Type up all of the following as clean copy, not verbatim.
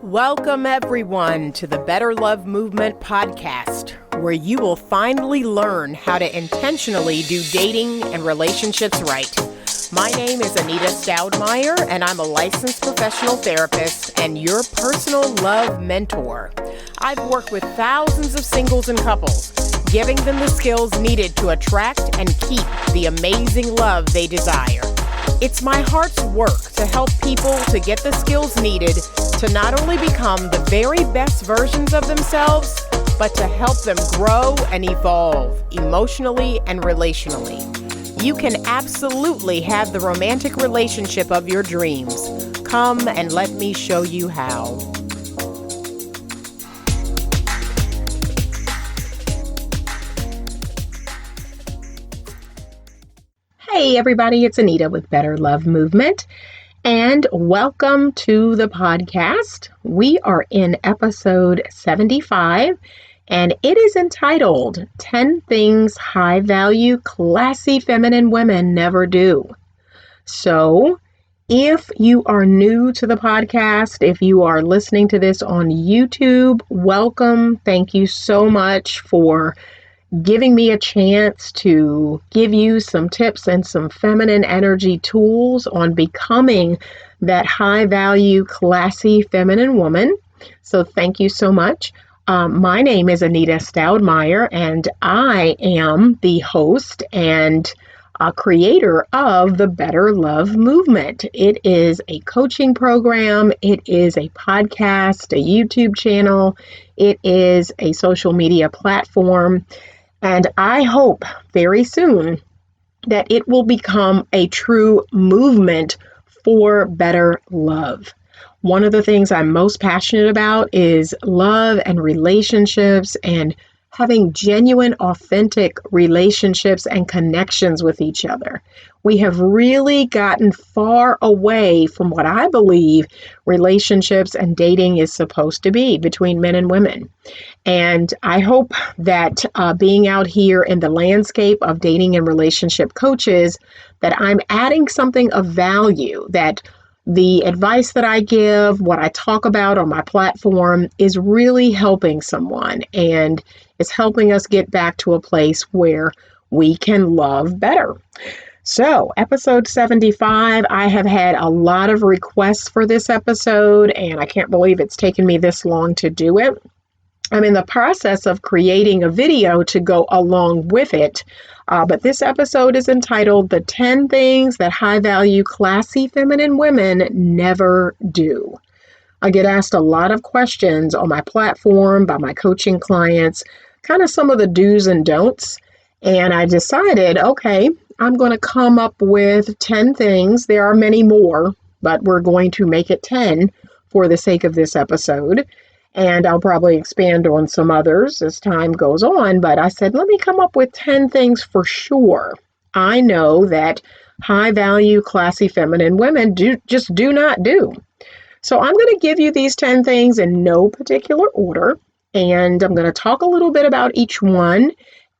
Welcome, everyone, to the Better Love Movement podcast, where you will finally learn how to intentionally do dating and relationships right. My name is Anita Stoudemire, and I'm a licensed professional therapist and your personal love mentor. I've worked with thousands of singles and couples, giving them the skills needed to attract and keep the amazing love they desire. It's my heart's work to help people to get the skills needed to not only become the very best versions of themselves, but to help them grow and evolve emotionally and relationally. You can absolutely have the romantic relationship of your dreams. Come and let me show you how. Hey everybody, it's Anita with Better Love Movement, and welcome to the podcast. We are in episode 75, and it is entitled 10 Things High-Value, Classy Feminine Women Never Do. So, if you are new to the podcast, if you are listening to this on YouTube, welcome. Thank you so much for giving me a chance to give you some tips and some feminine energy tools on becoming that high value, classy feminine woman. So thank you so much. My name is Anita Stoudemire, and I am the host and creator of the Better Love Movement. It is a coaching program. It is a podcast, a YouTube channel. It is a social media platform. And I hope very soon that it will become a true movement for better love. One of the things I'm most passionate about is love and relationships and having genuine, authentic relationships and connections with each other. We have really gotten far away from what I believe relationships and dating is supposed to be between men and women. And I hope that being out here in the landscape of dating and relationship coaches, that I'm adding something of value, that the advice that I give, what I talk about on my platform is really helping someone, and it's helping us get back to a place where we can love better. So, episode 75, I have had a lot of requests for this episode, and I can't believe it's taken me this long to do it. I'm in the process of creating a video to go along with it, but this episode is entitled The 10 Things That High-Value, Classy Feminine Women Never Do. I get asked a lot of questions on my platform by my coaching clients, kind of some of the do's and don'ts, and I decided, okay, I'm going to come up with 10 things. There are many more, but we're going to make it 10 for the sake of this episode. And I'll probably expand on some others as time goes on. But I said, let me come up with 10 things for sure. I know that high value, classy feminine women just do not do. So I'm going to give you these 10 things in no particular order. And I'm going to talk a little bit about each one.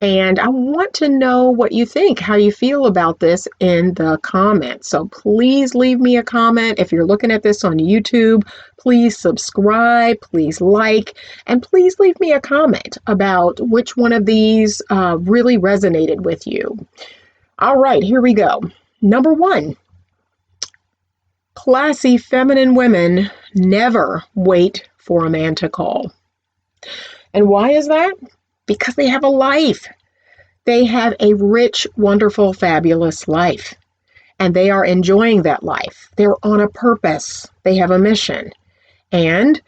And I want to know what you think, how you feel about this in the comments. So please leave me a comment. If you're looking at this on YouTube, please subscribe, please like, and please leave me a comment about which one of these really resonated with you. All right, here we go. Number 1, classy feminine women never wait for a man to call. And why is that? Because they have a life. They have a rich, wonderful, fabulous life. And they are enjoying that life. They're on a purpose. They have a mission. And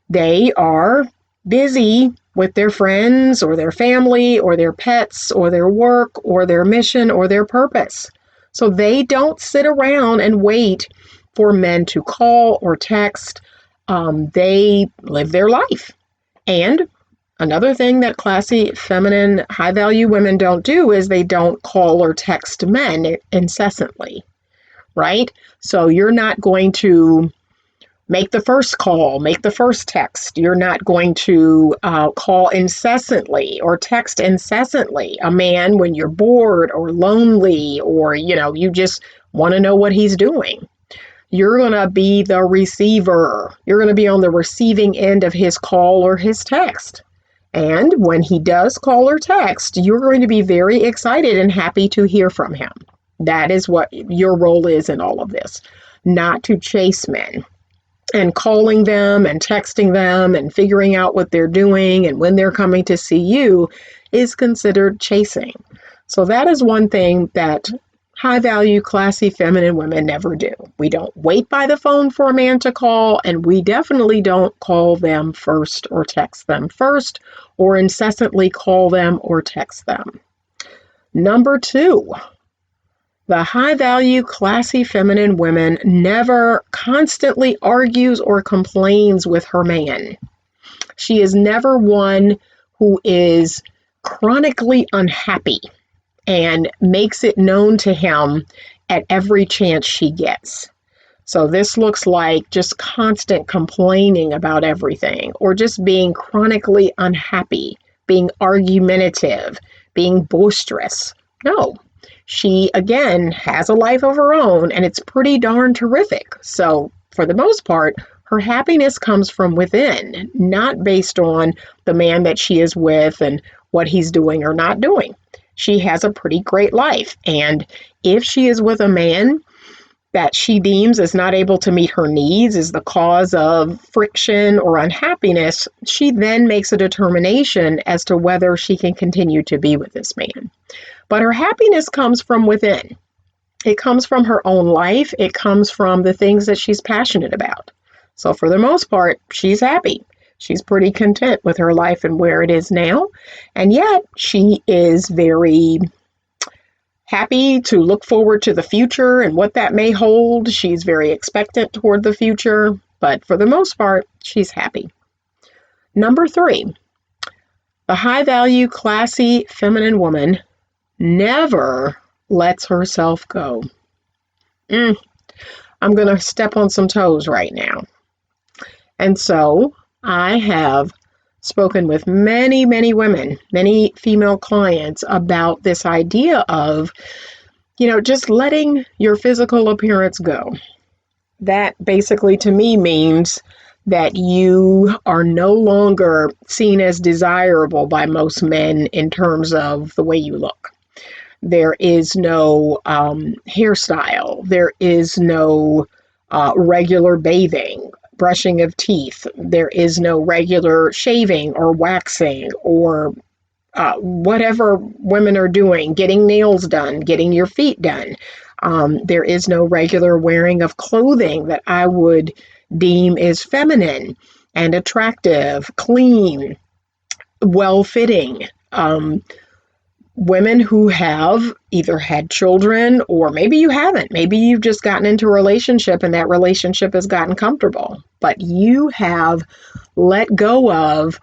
they are busy with their friends or their family or their pets or their work or their mission or their purpose. So they don't sit around and wait for men to call or text. They live their life. And another thing that classy, feminine, high-value women don't do is they don't call or text men incessantly, right? So you're not going to make the first call, make the first text. You're not going to call incessantly or text incessantly a man when you're bored or lonely or, you just want to know what he's doing. You're going to be the receiver. You're going to be on the receiving end of his call or his text. And when he does call or text, you're going to be very excited and happy to hear from him. That is what your role is in all of this, not to chase men. And calling them and texting them and figuring out what they're doing and when they're coming to see you is considered chasing. So that is one thing that high value, classy, feminine women never do. We don't wait by the phone for a man to call, and we definitely don't call them first or text them first or incessantly call them or text them. Number 2. The high-value, classy, feminine woman never constantly argues or complains with her man. She is never one who is chronically unhappy and makes it known to him at every chance she gets. So this looks like just constant complaining about everything, or just being chronically unhappy, being argumentative, being boisterous. No. She, again, has a life of her own, and it's pretty darn terrific. So, for the most part, her happiness comes from within, not based on the man that she is with and what he's doing or not doing. She has a pretty great life, and if she is with a man that she deems is not able to meet her needs, is the cause of friction or unhappiness, she then makes a determination as to whether she can continue to be with this man. But her happiness comes from within. It comes from her own life. It comes from the things that she's passionate about. So for the most part, she's happy. She's pretty content with her life and where it is now. And yet she is very happy to look forward to the future and what that may hold. She's very expectant toward the future. But for the most part, she's happy. Number 3, the high-value, classy, feminine woman never lets herself go. I'm going to step on some toes right now. And so I have spoken with many, many women, many female clients about this idea of, just letting your physical appearance go. That basically to me means that you are no longer seen as desirable by most men in terms of the way you look. There is no hairstyle. There is no regular bathing, brushing of teeth. There is no regular shaving or waxing or whatever women are doing, getting nails done, getting your feet done. There is no regular wearing of clothing that I would deem is feminine and attractive, clean, well-fitting. Women who have either had children, or maybe you haven't. Maybe you've just gotten into a relationship and that relationship has gotten comfortable, but you have let go of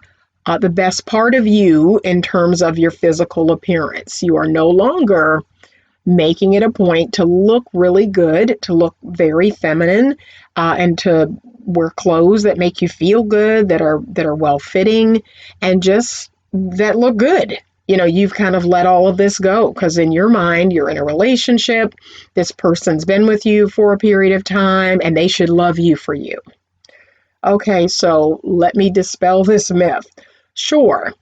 the best part of you in terms of your physical appearance. You are no longer making it a point to look really good, to look very feminine, and to wear clothes that make you feel good, that are well-fitting, and just that look good. You've kind of let all of this go because in your mind, you're in a relationship. This person's been with you for a period of time and they should love you for you. Okay, so let me dispel this myth. Sure,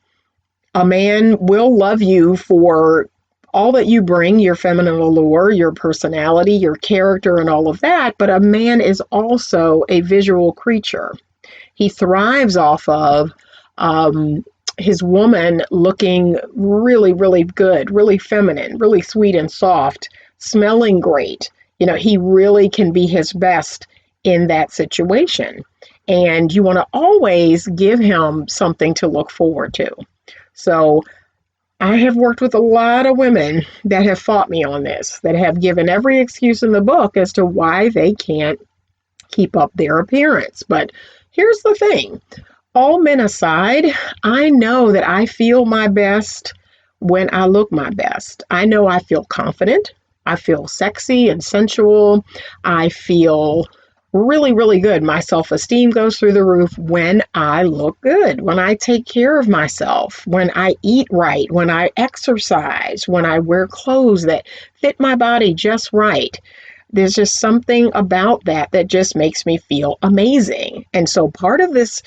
a man will love you for all that you bring, your feminine allure, your personality, your character, and all of that, but a man is also a visual creature. He thrives off of his woman looking really, really good, really feminine, really sweet and soft, smelling great. He really can be his best in that situation. And you want to always give him something to look forward to. So I have worked with a lot of women that have fought me on this, that have given every excuse in the book as to why they can't keep up their appearance. But here's the thing. All men aside, I know that I feel my best when I look my best. I know I feel confident. I feel sexy and sensual. I feel really, really good. My self-esteem goes through the roof when I look good, when I take care of myself, when I eat right, when I exercise, when I wear clothes that fit my body just right. There's just something about that just makes me feel amazing. And so part of this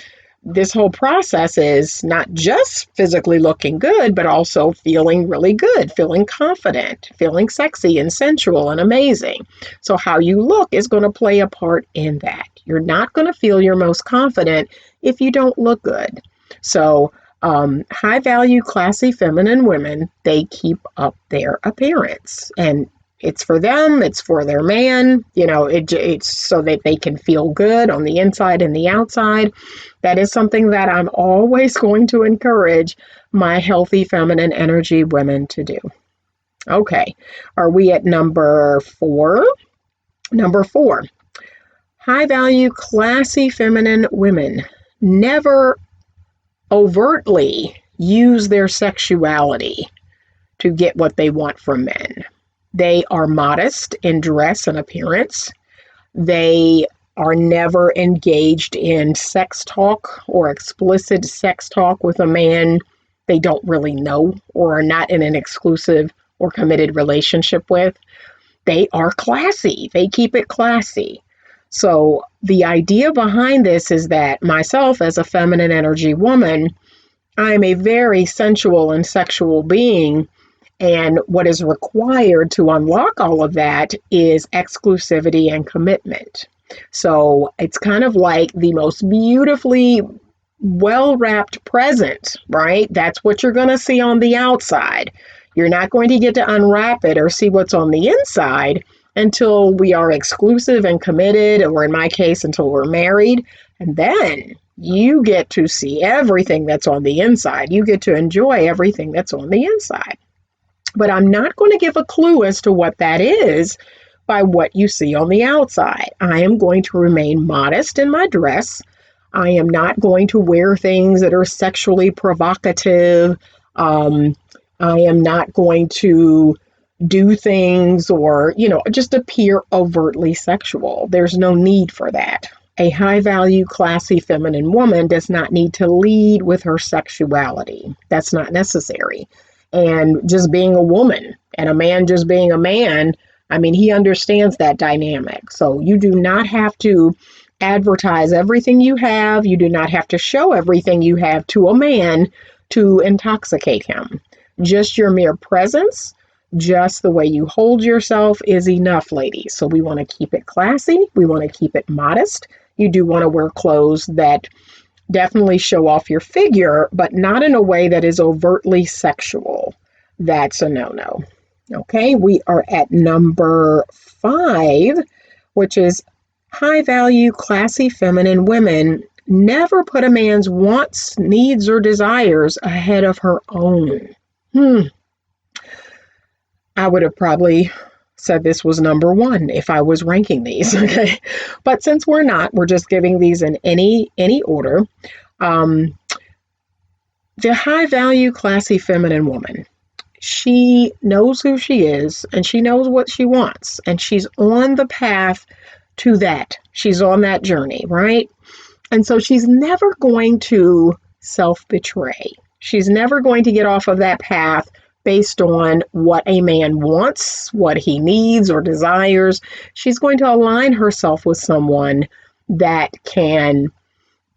whole process is not just physically looking good, but also feeling really good, feeling confident, feeling sexy and sensual and amazing. So how you look is going to play a part in that. You're not going to feel your most confident if you don't look good. So high value, classy, feminine women, they keep up their appearance. And it's for them, it's for their man, it's so that they can feel good on the inside and the outside. That is something that I'm always going to encourage my healthy feminine energy women to do. Okay, are we at number 4? Number 4, high value, classy, feminine women never overtly use their sexuality to get what they want from men. They are modest in dress and appearance. They are never engaged in sex talk or explicit sex talk with a man they don't really know or are not in an exclusive or committed relationship with. They are classy. They keep it classy. So the idea behind this is that myself as a feminine energy woman, I'm a very sensual and sexual being. And what is required to unlock all of that is exclusivity and commitment. So it's kind of like the most beautifully well-wrapped present, right? That's what you're going to see on the outside. You're not going to get to unwrap it or see what's on the inside until we are exclusive and committed, or in my case, until we're married. And then you get to see everything that's on the inside. You get to enjoy everything that's on the inside. But I'm not going to give a clue as to what that is by what you see on the outside. I am going to remain modest in my dress. I am not going to wear things that are sexually provocative. I am not going to do things or, just appear overtly sexual. There's no need for that. A high value, classy, feminine woman does not need to lead with her sexuality. That's not necessary. And just being a woman and a man just being a man, he understands that dynamic. So you do not have to advertise everything you have. You do not have to show everything you have to a man to intoxicate him. Just your mere presence, just the way you hold yourself is enough, ladies. So we want to keep it classy. We want to keep it modest. You do want to wear clothes that definitely show off your figure, but not in a way that is overtly sexual. That's a no-no. Okay, we are at number 5, which is high value, classy, feminine women never put a man's wants, needs, or desires ahead of her own. I would have probably said this was number 1 if I was ranking these, okay? But since we're not, we're just giving these in any order. The high value, classy, feminine woman, she knows who she is and she knows what she wants, and she's on the path to that. She's on that journey, right? And so she's never going to self-betray. She's never going to get off of that path based on what a man wants, what he needs or desires. She's going to align herself with someone that can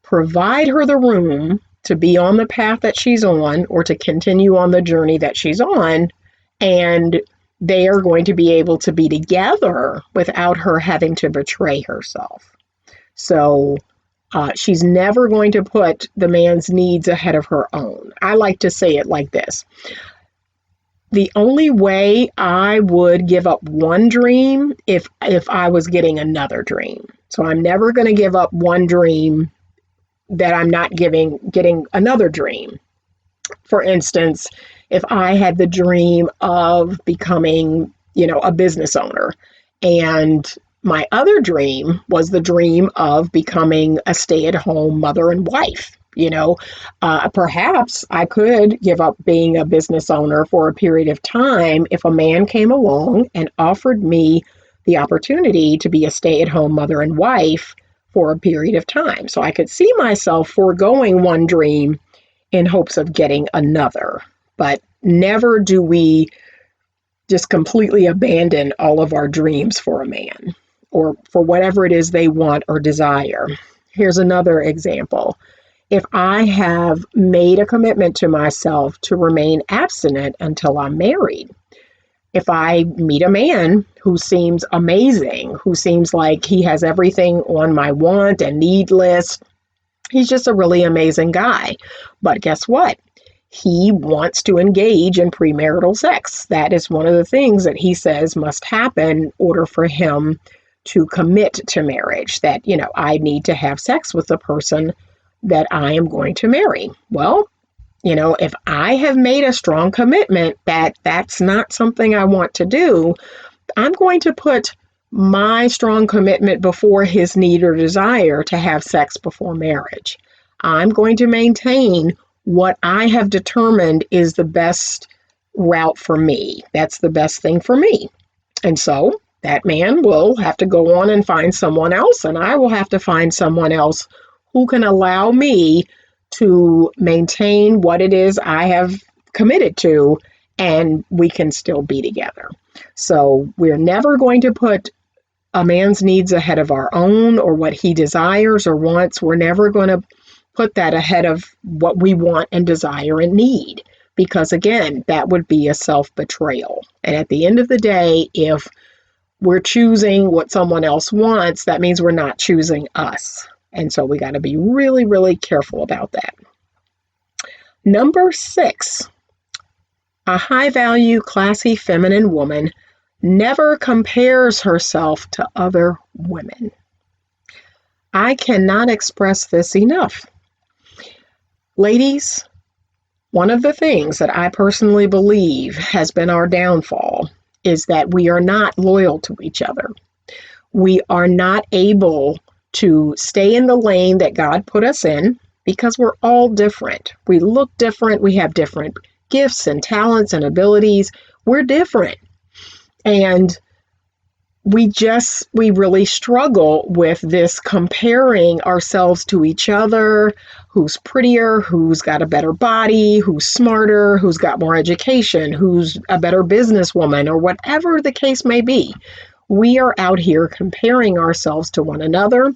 provide her the room to be on the path that she's on or to continue on the journey that she's on. And they are going to be able to be together without her having to betray herself. So she's never going to put the man's needs ahead of her own. I like to say it like this. The only way I would give up one dream if I was getting another dream. So I'm never going to give up one dream that I'm not getting another dream. For instance, if I had the dream of becoming, a business owner, and my other dream was the dream of becoming a stay-at-home mother and wife. Perhaps I could give up being a business owner for a period of time if a man came along and offered me the opportunity to be a stay-at-home mother and wife for a period of time. So I could see myself foregoing one dream in hopes of getting another. But never do we just completely abandon all of our dreams for a man or for whatever it is they want or desire. Here's another example. If I have made a commitment to myself to remain abstinent until I'm married, if I meet a man who seems amazing, who seems like he has everything on my want and need list, he's just a really amazing guy. But guess what? He wants to engage in premarital sex. That is one of the things that he says must happen in order for him to commit to marriage, that, I need to have sex with the person that I am going to marry. Well, if I have made a strong commitment that that's not something I want to do, I'm going to put my strong commitment before his need or desire to have sex before marriage. I'm going to maintain what I have determined is the best route for me. That's the best thing for me. And so that man will have to go on and find someone else, and I will have to find someone else who can allow me to maintain what it is I have committed to, and we can still be together. So we're never going to put a man's needs ahead of our own, or what he desires or wants. We're never going to put that ahead of what we want and desire and need, because again, that would be a self-betrayal. And at the end of the day, if we're choosing what someone else wants, that means we're not choosing us. And so we got to be really, really careful about that. Number 6, a high-value, classy, feminine woman never compares herself to other women. I cannot express this enough. Ladies, one of the things that I personally believe has been our downfall is that we are not loyal to each other. We are not able to stay in the lane that God put us in, because we're all different. We look different. We have different gifts and talents and abilities. We're different. And we really struggle with this comparing ourselves to each other. Who's prettier, who's got a better body, who's smarter, who's got more education, who's a better businesswoman, or whatever the case may be. We are out here comparing ourselves to one another.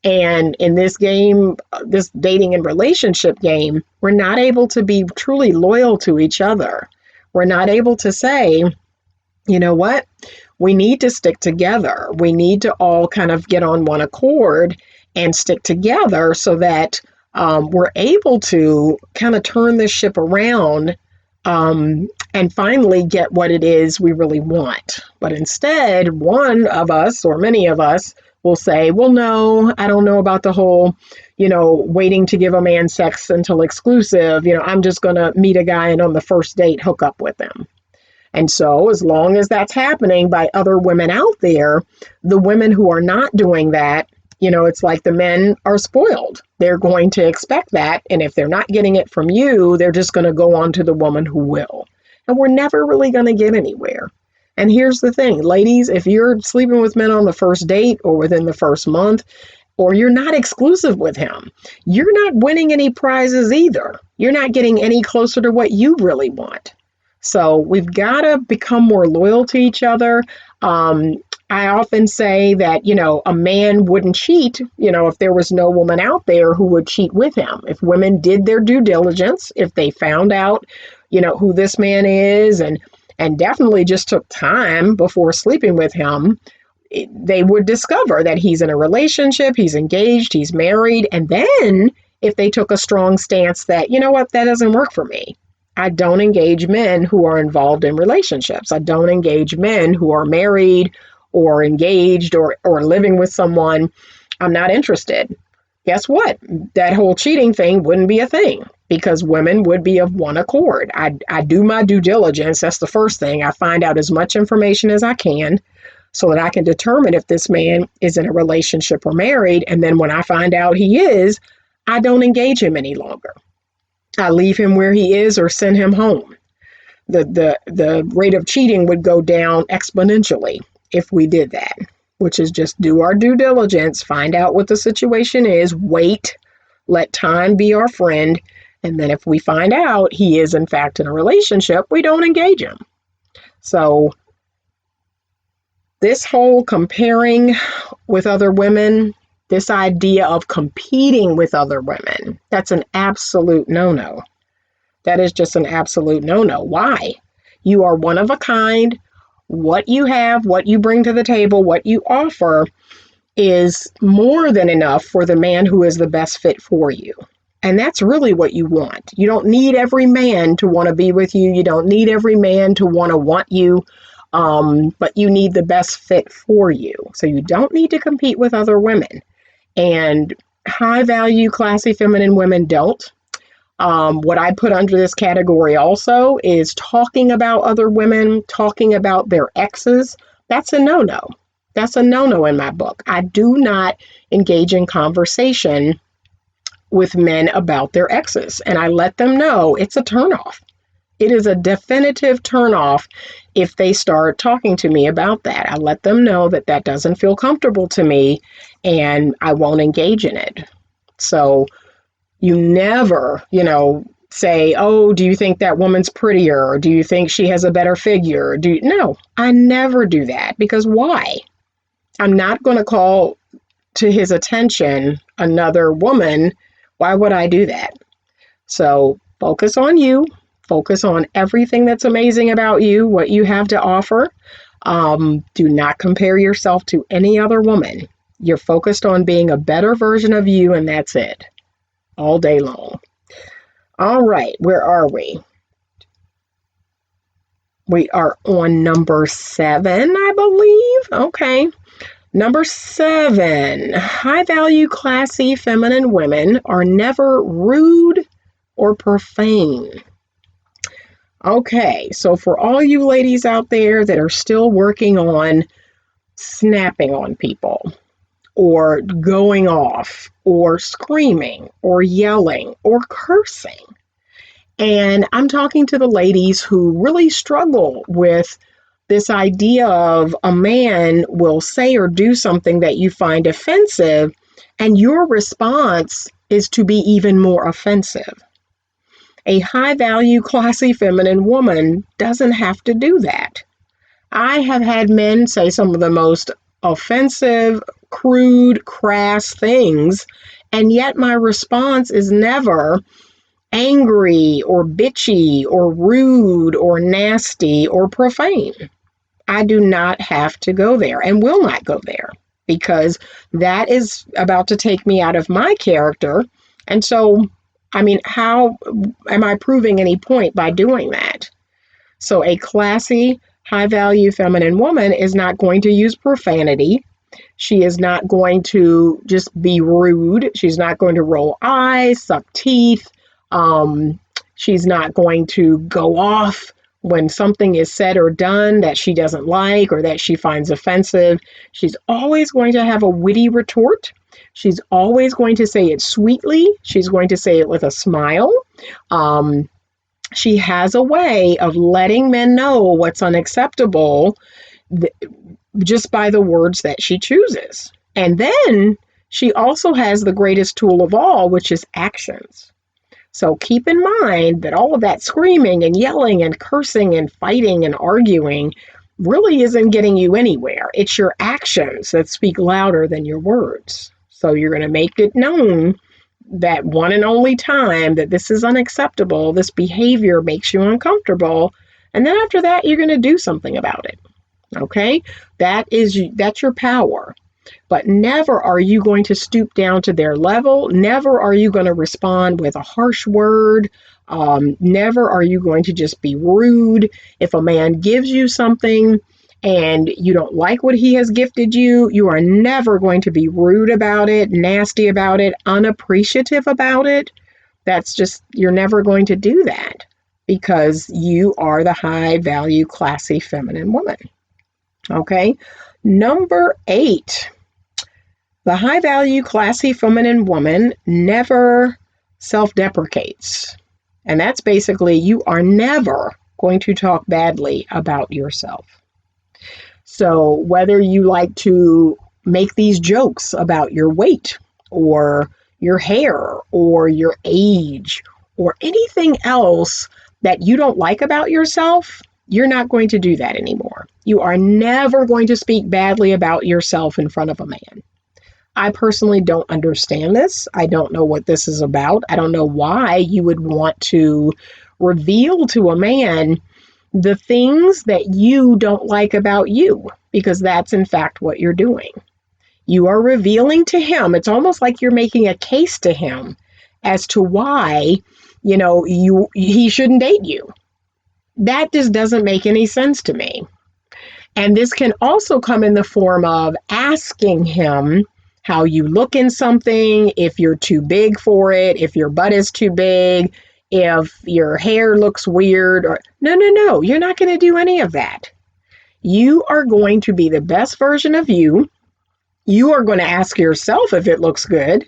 And in this game, this dating and relationship game, we're not able to be truly loyal to each other. We're not able to say, you know what? We need to stick together. We need to all kind of get on one accord and stick together so that we're able to kind of turn this ship around and finally get what it is we really want. But instead, one of us or many of us will say, well, no, I don't know about the whole, waiting to give a man sex until exclusive. I'm just going to meet a guy and on the first date hook up with them. And so as long as that's happening by other women out there, the women who are not doing that, it's like the men are spoiled. They're going to expect that. And if they're not getting it from you, they're just going to go on to the woman who will. And we're never really going to get anywhere. And here's the thing, ladies, if you're sleeping with men on the first date or within the first month, or you're not exclusive with him, you're not winning any prizes either. You're not getting any closer to what you really want. So we've got to become more loyal to each other. I often say that, a man wouldn't cheat, if there was no woman out there who would cheat with him. If women did their due diligence, if they found out, who this man is and definitely just took time before sleeping with him, they would discover that he's in a relationship, he's engaged, he's married. And then if they took a strong stance that, that doesn't work for me. I don't engage men who are involved in relationships. I don't engage men who are married or engaged or living with someone. I'm not interested. Guess what? That whole cheating thing wouldn't be a thing because women would be of one accord. I do my due diligence. That's the first thing. I find out as much information as I can so that I can determine if this man is in a relationship or married. And then when I find out he is, I don't engage him any longer. I leave him where he is or send him home. The rate of cheating would go down exponentially if we did that, which is just do our due diligence, find out what the situation is, wait, let time be our friend. And then if we find out he is in fact in a relationship, we don't engage him. So this whole comparing with other women, this idea of competing with other women, that's an absolute no-no. That is just an absolute no-no. Why? You are one of a kind. What you have, what you bring to the table, what you offer is more than enough for the man who is the best fit for you. And that's really what you want. You don't need every man to want to be with you. You don't need every man to want you. But you need the best fit for you. So you don't need to compete with other women. And high value, classy, feminine women don't. What I put under this category also is talking about other women, talking about their exes. That's a no-no. That's a no-no in my book. I do not engage in conversation with men about their exes. And I let them know it's a turnoff. It is a definitive turnoff if they start talking to me about that. I let them know that that doesn't feel comfortable to me and I won't engage in it. So you never, say, oh, do you think that woman's prettier? Or do you think she has a better figure? No, I never do that because why? I'm not going to call to his attention another woman. Why would I do that? So focus on you. Focus on everything that's amazing about you, what you have to offer. Do not compare yourself to any other woman. You're focused on being a better version of you, and that's it. All day long. All right, where are we? We are on number 7, I believe. Okay. Number 7, high value, classy, feminine women are never rude or profane. Okay, so for all you ladies out there that are still working on snapping on people or going off or screaming or yelling or cursing, and I'm talking to the ladies who really struggle with this idea of a man will say or do something that you find offensive, and your response is to be even more offensive. A high value, classy, feminine woman doesn't have to do that. I have had men say some of the most offensive, crude, crass things, and yet my response is never angry or bitchy or rude or nasty or profane. I do not have to go there and will not go there because that is about to take me out of my character. And so, how am I proving any point by doing that? So a classy, high-value feminine woman is not going to use profanity. She is not going to just be rude. She's not going to roll eyes, suck teeth. She's not going to go off when something is said or done that she doesn't like or that she finds offensive. She's always going to have a witty retort. She's always going to say it sweetly. She's going to say it with a smile. She has a way of letting men know what's unacceptable just by the words that she chooses. And then she also has the greatest tool of all, which is actions. So keep in mind that all of that screaming and yelling and cursing and fighting and arguing really isn't getting you anywhere. It's your actions that speak louder than your words. So you're going to make it known that one and only time that this is unacceptable, this behavior makes you uncomfortable, and then after that, you're going to do something about it. Okay? That's your power. But never are you going to stoop down to their level. Never are you going to respond with a harsh word. Never are you going to just be rude. If a man gives you something and you don't like what he has gifted you, you are never going to be rude about it, nasty about it, unappreciative about it. You're never going to do that because you are the high value, classy, feminine woman. Okay. Number 8, the high value, classy, feminine woman never self-deprecates. And that's basically you are never going to talk badly about yourself. So whether you like to make these jokes about your weight or your hair or your age or anything else that you don't like about yourself, You're not going to do that anymore. You are never going to speak badly about yourself in front of a man. I personally don't understand this. I don't know what this is about. I don't know why you would want to reveal to a man the things that you don't like about you, because that's in fact what you're doing. You are revealing to him. It's almost like you're making a case to him as to why, he shouldn't date you. That just doesn't make any sense to me. And this can also come in the form of asking him how you look in something, if you're too big for it, if your butt is too big, if your hair looks weird, or no, you're not going to do any of that. You are going to be the best version of you. You are going to ask yourself if it looks good.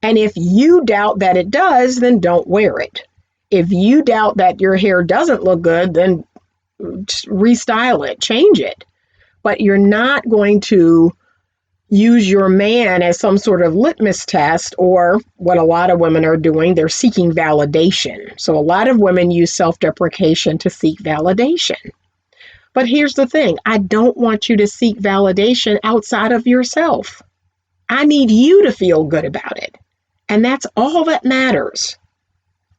And if you doubt that it does, then don't wear it. If you doubt that your hair doesn't look good, then restyle it, change it. But you're not going to use your man as some sort of litmus test, or what a lot of women are doing, they're seeking validation. So a lot of women use self-deprecation to seek validation. But here's the thing, I don't want you to seek validation outside of yourself. I need you to feel good about it. And that's all that matters.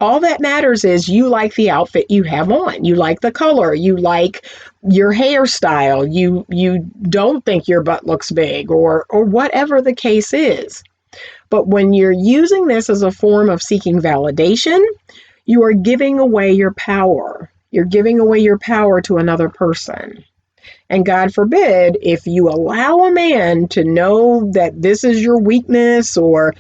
All that matters is you like the outfit you have on. You like the color. You like your hairstyle. You don't think your butt looks big, or whatever the case is. But when you're using this as a form of seeking validation, you are giving away your power. You're giving away your power to another person. And God forbid, if you allow a man to know that this is your weakness, or,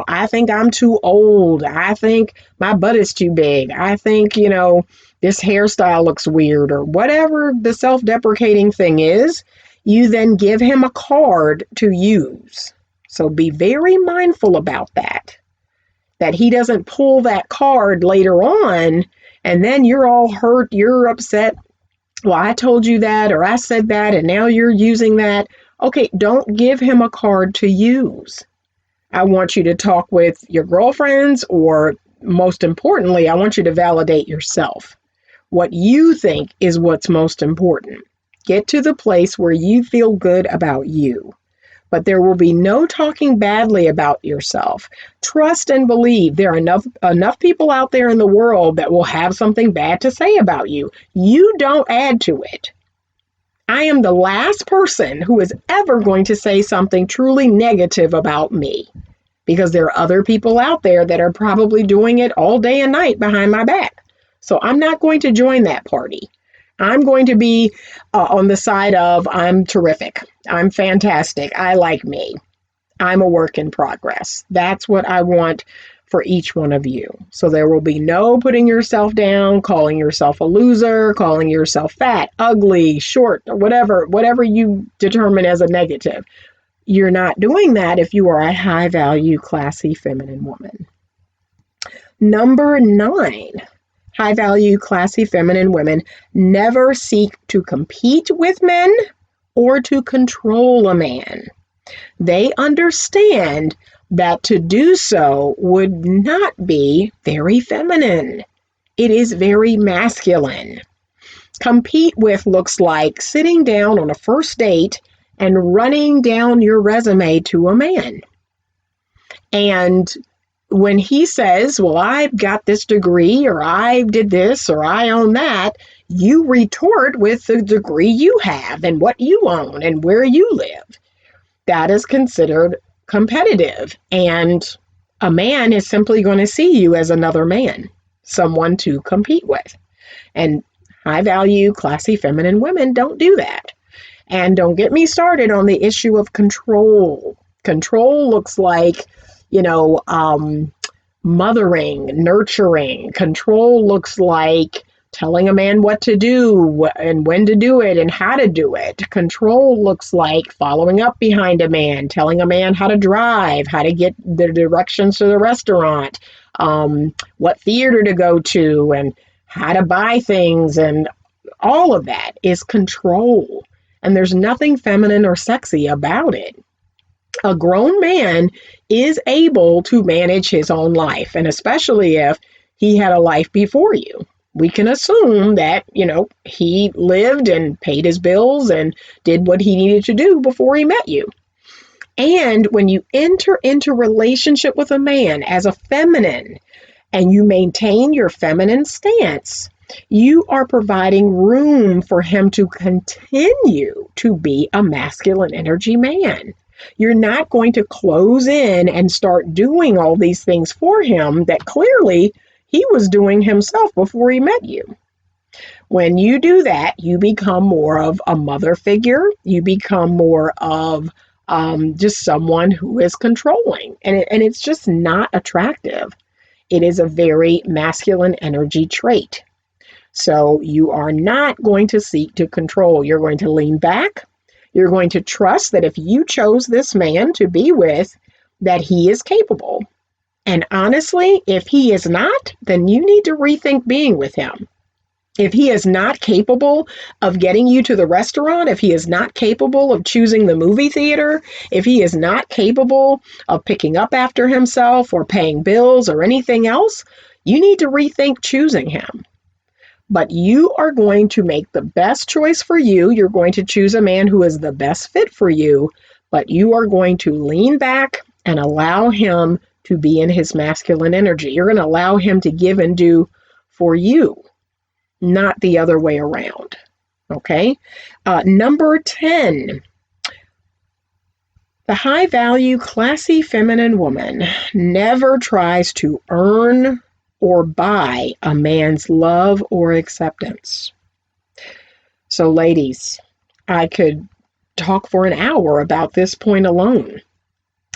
I think I'm too old. I think my butt is too big. I think, this hairstyle looks weird, or whatever the self-deprecating thing is, you then give him a card to use. So be very mindful about that he doesn't pull that card later on, and then you're all hurt, you're upset. Well, I told you that, or I said that, and now you're using that. Okay, don't give him a card to use. I want you to talk with your girlfriends, or most importantly, I want you to validate yourself. What you think is what's most important. Get to the place where you feel good about you. But there will be no talking badly about yourself. Trust and believe there are enough people out there in the world that will have something bad to say about you. You don't add to it. I am the last person who is ever going to say something truly negative about me, because there are other people out there that are probably doing it all day and night behind my back. So I'm not going to join that party. I'm going to be on the side of I'm terrific. I'm fantastic. I like me. I'm a work in progress. That's what I want for each one of you. So there will be no putting yourself down, calling yourself a loser, calling yourself fat, ugly, short, or whatever you determine as a negative. You're not doing that if you are a high value, classy, feminine woman. Number 9. High value, classy, feminine women never seek to compete with men or to control a man. They understand that to do so would not be very feminine. It is very masculine. Compete with looks like sitting down on a first date and running down your resume to a man. And when he says, well, I've got this degree, or I did this, or I own that, you retort with the degree you have and what you own and where you live. That is considered competitive. And a man is simply going to see you as another man, someone to compete with. And high value, classy, feminine women don't do that. And don't get me started on the issue of control. Control looks like, mothering, nurturing. Control looks like telling a man what to do and when to do it and how to do it. Control looks like following up behind a man, telling a man how to drive, how to get the directions to the restaurant, what theater to go to, and how to buy things. And all of that is control. And there's nothing feminine or sexy about it. A grown man is able to manage his own life, and especially if he had a life before you. we can assume that, he lived and paid his bills and did what he needed to do before he met you. And when you enter into relationship with a man as a feminine and you maintain your feminine stance, you are providing room for him to continue to be a masculine energy man. You're not going to close in and start doing all these things for him that clearly he was doing himself before he met you. When you do that, you become more of a mother figure. You become more of just someone who is controlling. And it's just not attractive. It is a very masculine energy trait. So you are not going to seek to control. You're going to lean back. You're going to trust that if you chose this man to be with, that he is capable. And honestly, if he is not, then you need to rethink being with him. If he is not capable of getting you to the restaurant, if he is not capable of choosing the movie theater, if he is not capable of picking up after himself or paying bills or anything else, you need to rethink choosing him. But you are going to make the best choice for you. You're going to choose a man who is the best fit for you, but you are going to lean back and allow him to be in his masculine energy. You're going to allow him to give and do for you, not the other way around. Okay? Number 10, the high value, classy feminine woman never tries to earn or buy a man's love or acceptance. So ladies, I could talk for an hour about this point alone.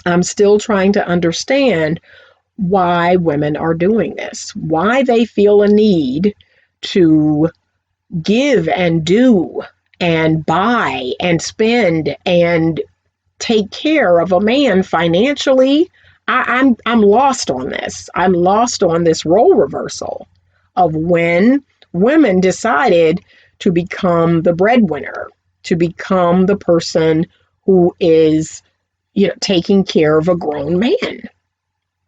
I'm still trying to understand why women are doing this, why they feel a need to give and do and buy and spend and take care of a man financially. I'm lost on this. I'm lost on this role reversal of when women decided to become the breadwinner, to become the person who is, taking care of a grown man.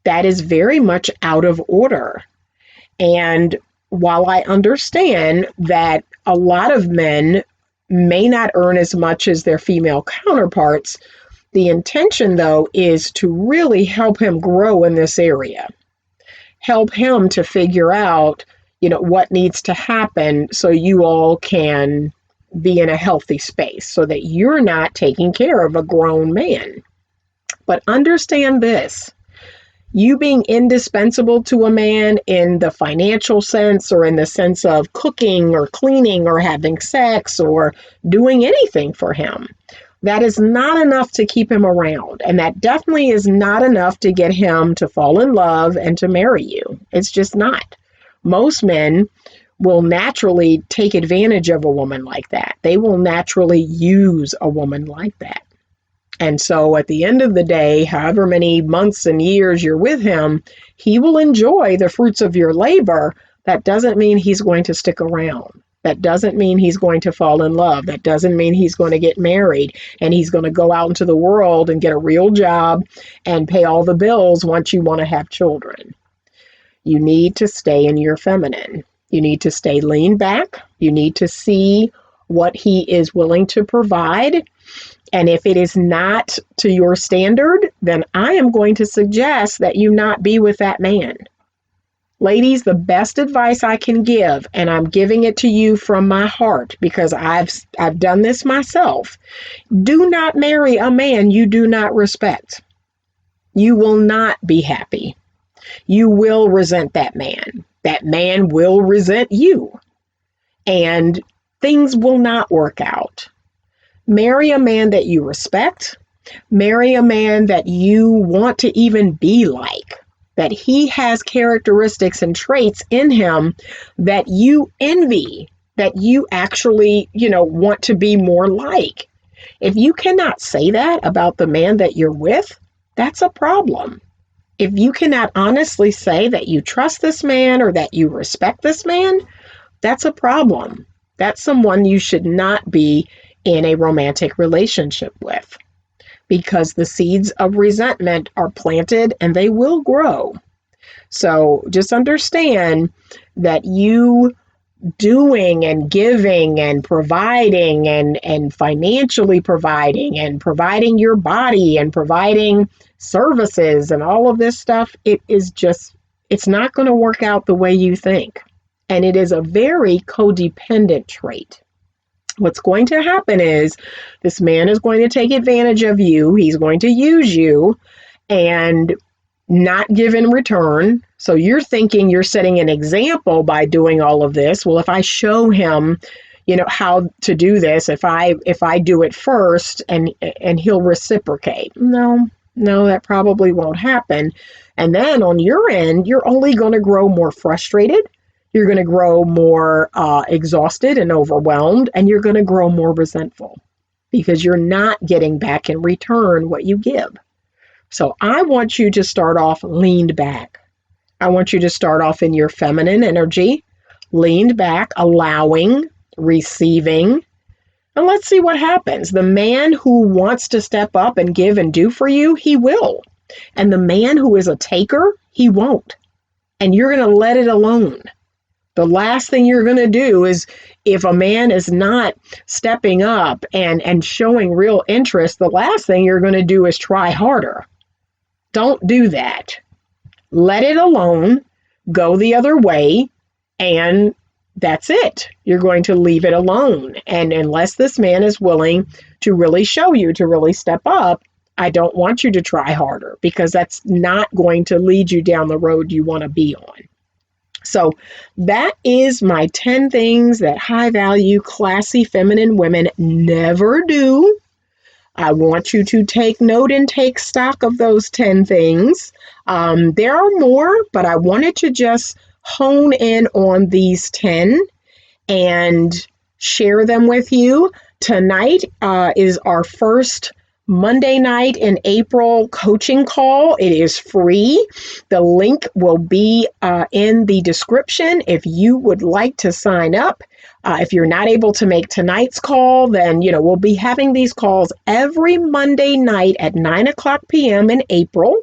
That is very much out of order. And while I understand that a lot of men may not earn as much as their female counterparts, the intention, though, is to really help him grow in this area. Help him to figure out, what needs to happen so you all can be in a healthy space so that you're not taking care of a grown man. But understand this. You being indispensable to a man in the financial sense or in the sense of cooking or cleaning or having sex or doing anything for him, that is not enough to keep him around. And that definitely is not enough to get him to fall in love and to marry you. It's just not. Most men will naturally take advantage of a woman like that. They will naturally use a woman like that. And so at the end of the day, however many months and years you're with him, he will enjoy the fruits of your labor. That doesn't mean he's going to stick around. That doesn't mean he's going to fall in love. That doesn't mean he's going to get married and he's going to go out into the world and get a real job and pay all the bills once you want to have children. You need to stay in your feminine. You need to stay lean back. You need to see what he is willing to provide. And if it is not to your standard, then I am going to suggest that you not be with that man. Ladies, the best advice I can give, and I'm giving it to you from my heart because I've done this myself. Do not marry a man you do not respect. You will not be happy. You will resent that man. That man will resent you. And things will not work out. Marry a man that you respect. Marry a man that you want to even be like. That he has characteristics and traits in him that you envy, that you actually, want to be more like. If you cannot say that about the man that you're with, that's a problem. If you cannot honestly say that you trust this man or that you respect this man, that's a problem. That's someone you should not be in a romantic relationship with, because the seeds of resentment are planted and they will grow. So just understand that you doing and giving and providing and financially providing and providing your body and providing services and all of this stuff, it's not going to work out the way you think. And it is a very codependent trait. What's going to happen is this man is going to take advantage of you. He's going to use you and not give in return. So you're thinking you're setting an example by doing all of this. Well, if I show him, how to do this, if I do it first and he'll reciprocate. No, that probably won't happen. And then on your end, you're only going to grow more frustrated. You're going to grow more exhausted and overwhelmed, and you're going to grow more resentful because you're not getting back in return what you give. So I want you to start off leaned back. I want you to start off in your feminine energy, leaned back, allowing, receiving, and let's see what happens. The man who wants to step up and give and do for you, he will. And the man who is a taker, he won't. And you're going to let it alone. The last thing you're going to do is, if a man is not stepping up and showing real interest, the last thing you're going to do is try harder. Don't do that. Let it alone, go the other way, and that's it. You're going to leave it alone. And unless this man is willing to really show you, to really step up, I don't want you to try harder, because that's not going to lead you down the road you want to be on. So that is my 10 things that high value, classy, feminine women never do. I want you to take note and take stock of those 10 things. There are more, but I wanted to just hone in on these 10 and share them with you. Tonight is our first Monday night in April coaching call. It is free. The link will be in the description if you would like to sign up. If you're not able to make tonight's call, then, we'll be having these calls every Monday night at 9:00 p.m. in April.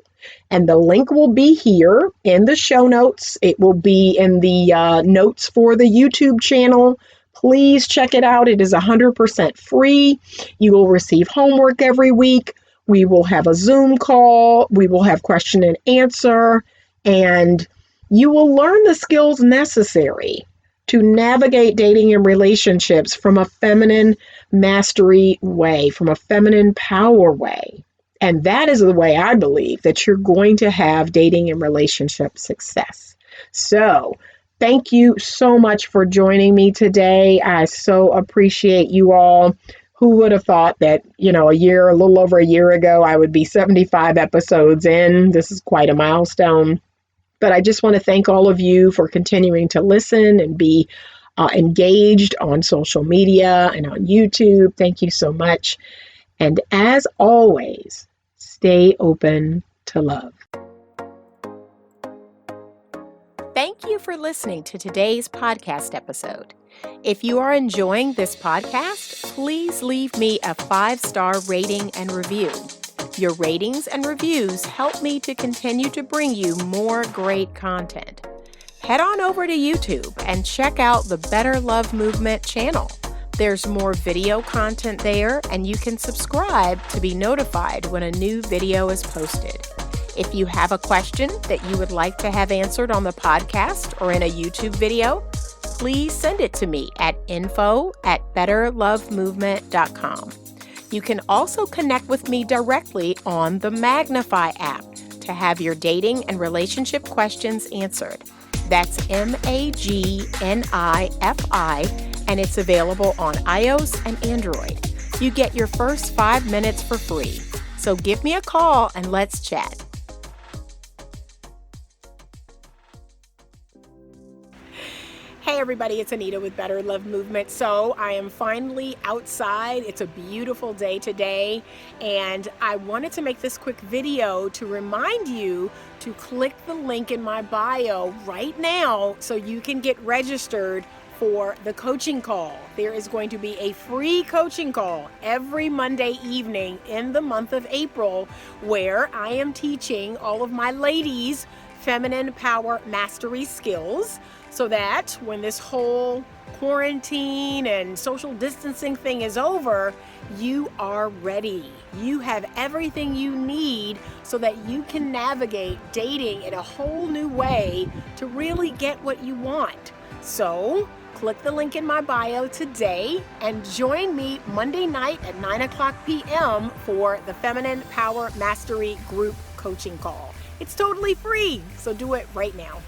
And the link will be here in the show notes. It will be in the notes for the YouTube channel. Please check it out. It is 100% free. You will receive homework every week. We will have a Zoom call. We will have question and answer. And you will learn the skills necessary to navigate dating and relationships from a feminine mastery way, from a feminine power way. And that is the way I believe that you're going to have dating and relationship success. So thank you so much for joining me today. I so appreciate you all. Who would have thought that, a little over a year ago, I would be 75 episodes in. This is quite a milestone. But I just want to thank all of you for continuing to listen and be engaged on social media and on YouTube. Thank you so much. And as always, stay open to love. Thank you for listening to today's podcast episode. If you are enjoying this podcast, please leave me a 5-star rating and review. Your ratings and reviews help me to continue to bring you more great content. Head on over to YouTube and check out the Better Love Movement channel. There's more video content there, and you can subscribe to be notified when a new video is posted. If you have a question that you would like to have answered on the podcast or in a YouTube video, please send it to me at info@betterlovemovement.com. You can also connect with me directly on the Magnify app to have your dating and relationship questions answered. That's MAGNIFI, and it's available on iOS and Android. You get your first 5 minutes for free. So give me a call and let's chat. Hey everybody, it's Anita with Better Love Movement. So I am finally outside. It's a beautiful day today, and I wanted to make this quick video to remind you to click the link in my bio right now so you can get registered for the coaching call. There is going to be a free coaching call every Monday evening in the month of April, where I am teaching all of my ladies feminine power mastery skills so that when this whole quarantine and social distancing thing is over, you are ready. You have everything you need so that you can navigate dating in a whole new way to really get what you want. So click the link in my bio today and join me Monday night at 9:00 p.m. for the Feminine Power Mastery Group Coaching Call. It's totally free, so do it right now.